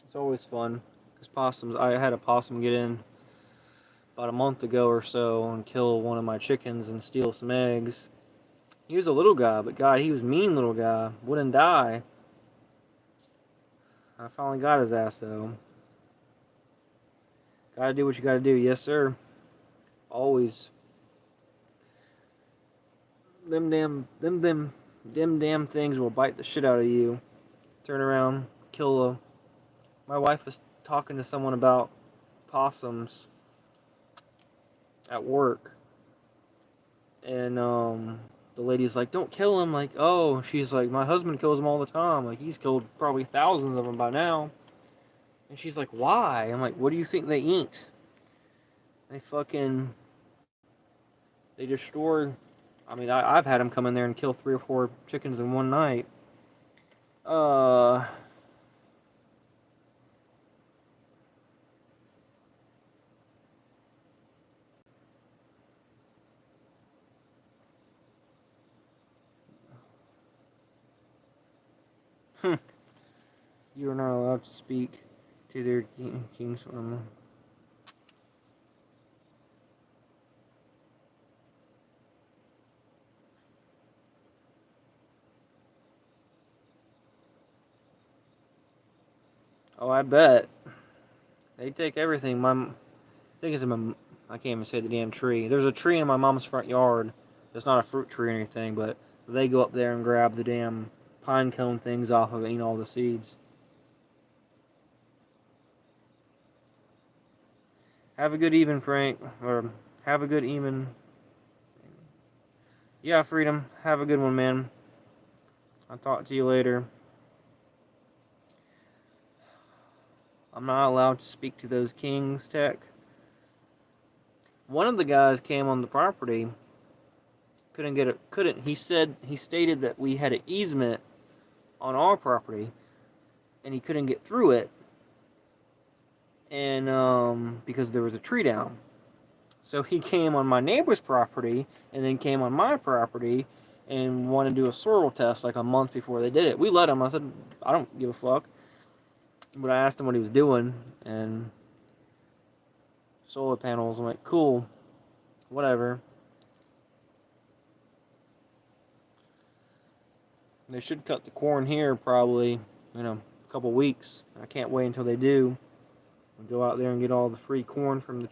it's always fun. Because possums, I had a possum get in about a month ago or so and kill one of my chickens and steal some eggs. He was a little guy, but God, he was a mean little guy. Wouldn't die. I finally got his ass though. Gotta do what you gotta do, yes sir. Always. Them damn things will bite the shit out of you. Turn around, kill a... My wife was talking to someone about possums at work, and the lady's like, "Don't kill him." Like, oh, she's like, "My husband kills them all the time. Like, he's killed probably thousands of them by now." And she's like, "Why?" I'm like, "What do you think they eat? They fucking... They destroy..." I mean, I've had them come in there and kill 3 or 4 chickens in one night. You are not allowed to speak to their king's armor. Oh, I bet. They take everything. I think it's I can't even say the damn tree. There's a tree in my mom's front yard. It's not a fruit tree or anything, but they go up there and grab the damn pine cone things off of it and eat all the seeds. Have a good even, Frank. Or have a good even. Yeah, Freedom. Have a good one, man. I'll talk to you later. I'm not allowed to speak to those kings, Tech. One of the guys came on the property. He stated that we had an easement on our property, and he couldn't get through it, and because there was a tree down. So he came on my neighbor's property, and then came on my property, and wanted to do a soil test like a month before they did it. We let him. I said, I don't give a fuck. But I asked him what he was doing, and solar panels. I'm like, cool, whatever. They should cut the corn here probably in a couple weeks. I can't wait until they do. I'll go out there and get all the free corn from the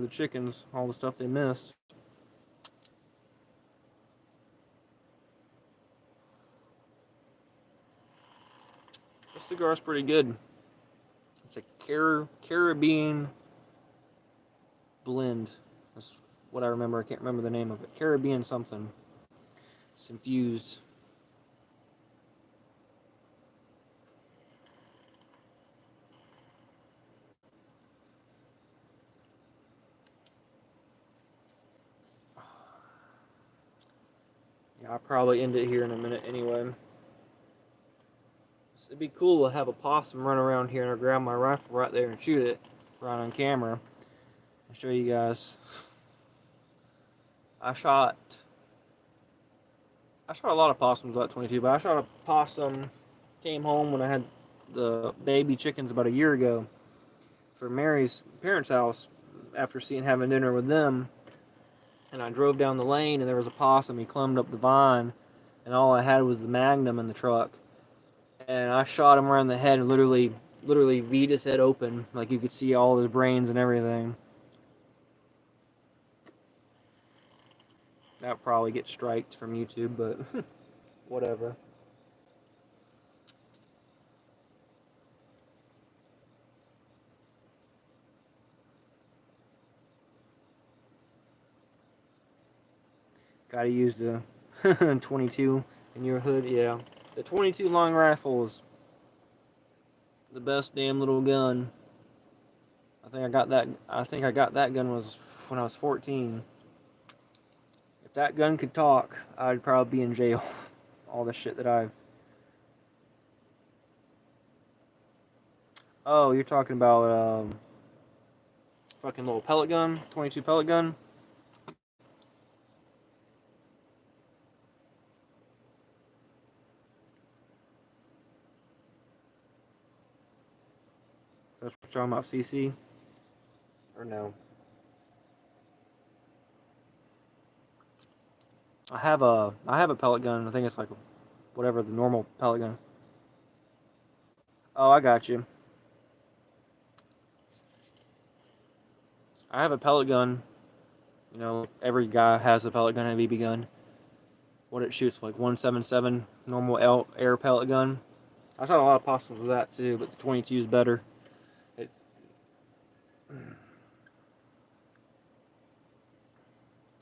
chickens, all the stuff they missed. This cigar's pretty good. It's a Caribbean blend. That's what I remember. I can't remember the name of it. Caribbean something. It's infused. Yeah, I'll probably end it here in a minute anyway. It'd be cool to have a possum run around here and I'll grab my rifle right there and shoot it right on camera. I'll show you guys. I shot a lot of possums about 22, but I shot a possum, came home when I had the baby chickens about a year ago for Mary's parents' house after having dinner with them. And I drove down the lane and there was a possum. He climbed up the vine and all I had was the Magnum in the truck. And I shot him around the head and literally V'd his head open. Like you could see all his brains and everything. That'll probably get striked from YouTube, but whatever. Gotta use the 22 in your hood, yeah. The 22 long rifle is the best damn little gun. I think I got that gun was when I was 14. If that gun could talk, I'd probably be in jail. All the shit that I've... Oh, you're talking about fucking little pellet gun, 22 pellet gun. That's what you're talking about, CC? Or no? I have a pellet gun. I think it's like whatever the normal pellet gun. Oh, I got you. I have a pellet gun. You know, every guy has a pellet gun and a BB gun. What it shoots, like 177 normal air pellet gun. I shot a lot of possums with that too, but the 22 is better. It,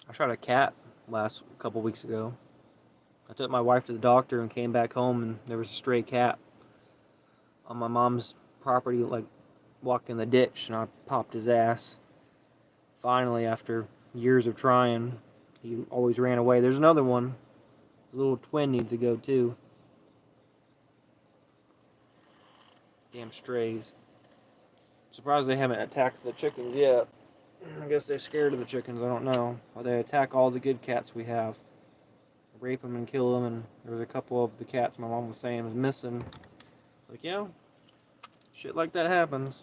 I shot a cat last couple weeks ago. I took my wife to the doctor and came back home, and there was a stray cat on my mom's property, like walking in the ditch, and I popped his ass. Finally, after years of trying, he always ran away. There's another one. The little twin needs to go too. Damn strays. Surprised they haven't attacked the chickens yet. I guess they're scared of the chickens, I don't know. Or they attack all the good cats we have. Rape them and kill them, and there was a couple of the cats my mom was saying was missing. Like, yeah, shit like that happens.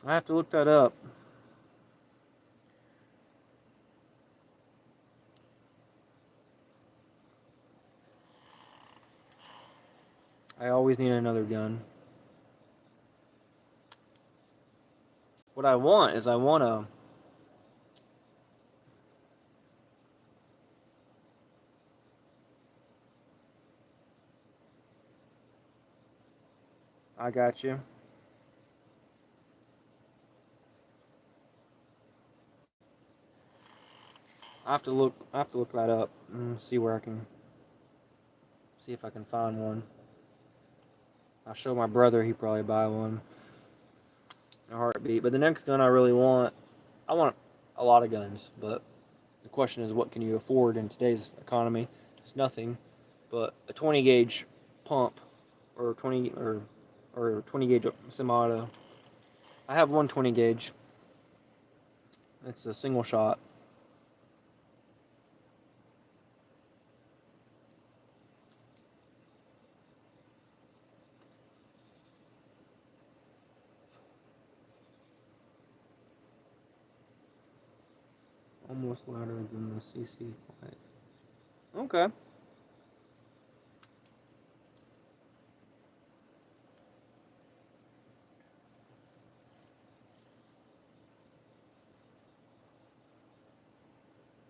I have to look that up. I always need another gun. What I want is I want a... I got you. I have to look that up and see where I can... See if I can find one. I'll show my brother, he'd probably buy one. In a heartbeat. But the next gun I really want... I want a lot of guns, but the question is, what can you afford in today's economy? It's nothing, but a 20 gauge pump or 20 gauge semi-auto. I have one 20 gauge. It's a single shot. Almost louder than the CC. Okay.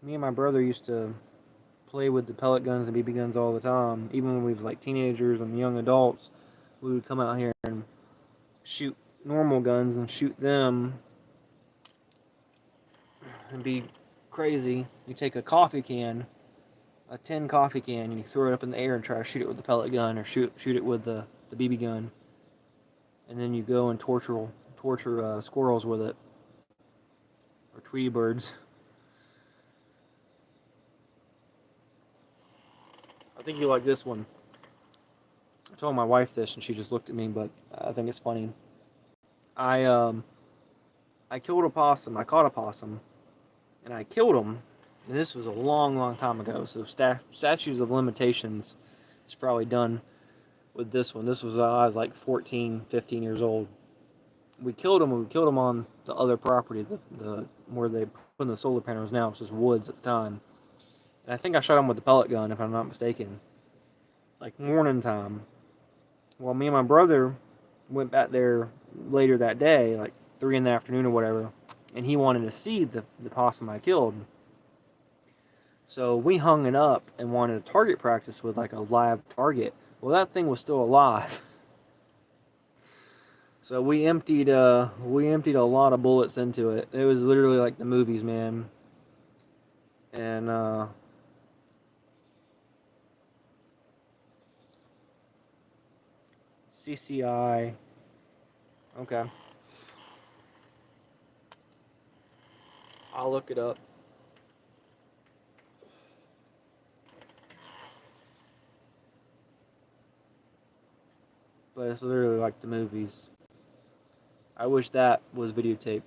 Me and my brother used to play with the pellet guns and BB guns all the time. Even when we was like teenagers and young adults, we would come out here and shoot normal guns and shoot them and be crazy. You take a coffee can, a tin coffee can, and you throw it up in the air and try to shoot it with the pellet gun or shoot it with the BB gun, and then you go and torture squirrels with it or Tweety birds. I think you like this one. I told my wife this and she just looked at me, but I think it's funny. I killed a possum. I caught a possum, and I killed him. And this was a long, long time ago. So statutes of limitations is probably done with this one. This was I was like 14, 15 years old. We killed him. We killed him on the other property, the where they put in the solar panels now. It was just woods at the time. And I think I shot him with the pellet gun, if I'm not mistaken. Like morning time. Well, me and my brother went back there later that day, like 3 in the afternoon or whatever, and he wanted to see the possum I killed. So we hung it up and wanted to target practice with like a live target. Well, that thing was still alive. So we emptied a lot of bullets into it. It was literally like the movies, man. And CCI. Okay. I'll look it up. But it's literally like the movies. I wish that was videotaped.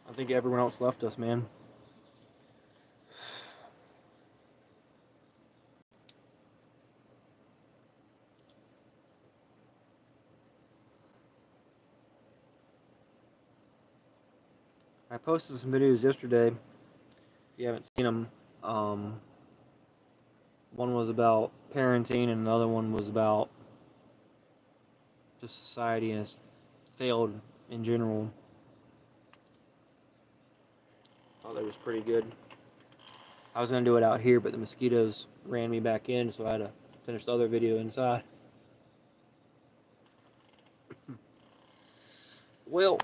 I think everyone else left us, man. I posted some videos yesterday. If you haven't seen them, one was about parenting, and another one was about just society and it's failed in general. Thought that was pretty good. I was gonna do it out here, but the mosquitoes ran me back in, so I had to finish the other video inside. Well,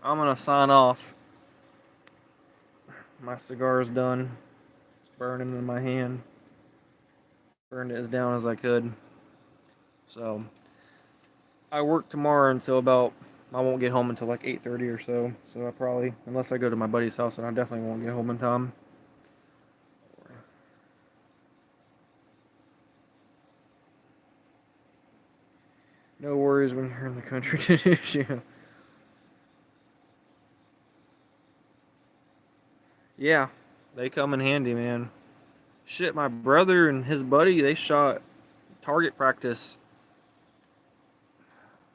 I'm gonna sign off. My cigar is done. It's burning in my hand. Burned it as down as I could. So I work tomorrow until about, I won't get home until like 8:30 or so. So I probably, unless I go to my buddy's house, and I definitely won't get home in time. No worries when you're in the country to do shit. Yeah, they come in handy, man. Shit, my brother and his buddy, they shot target practice.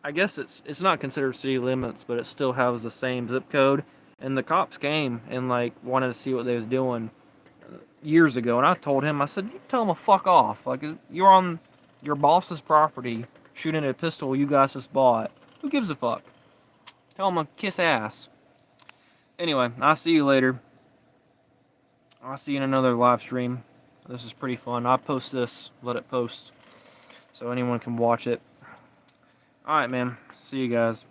I guess it's not considered city limits, but it still has the same zip code. And the cops came and like wanted to see what they was doing years ago. And I told him, I said, you tell them to fuck off. Like, you're on your boss's property shooting a pistol you guys just bought. Who gives a fuck? Tell them to kiss ass. Anyway, I'll see you later. I'll see you in another live stream. This is pretty fun. I'll post this, let it post, so anyone can watch it. Alright, man. See you guys.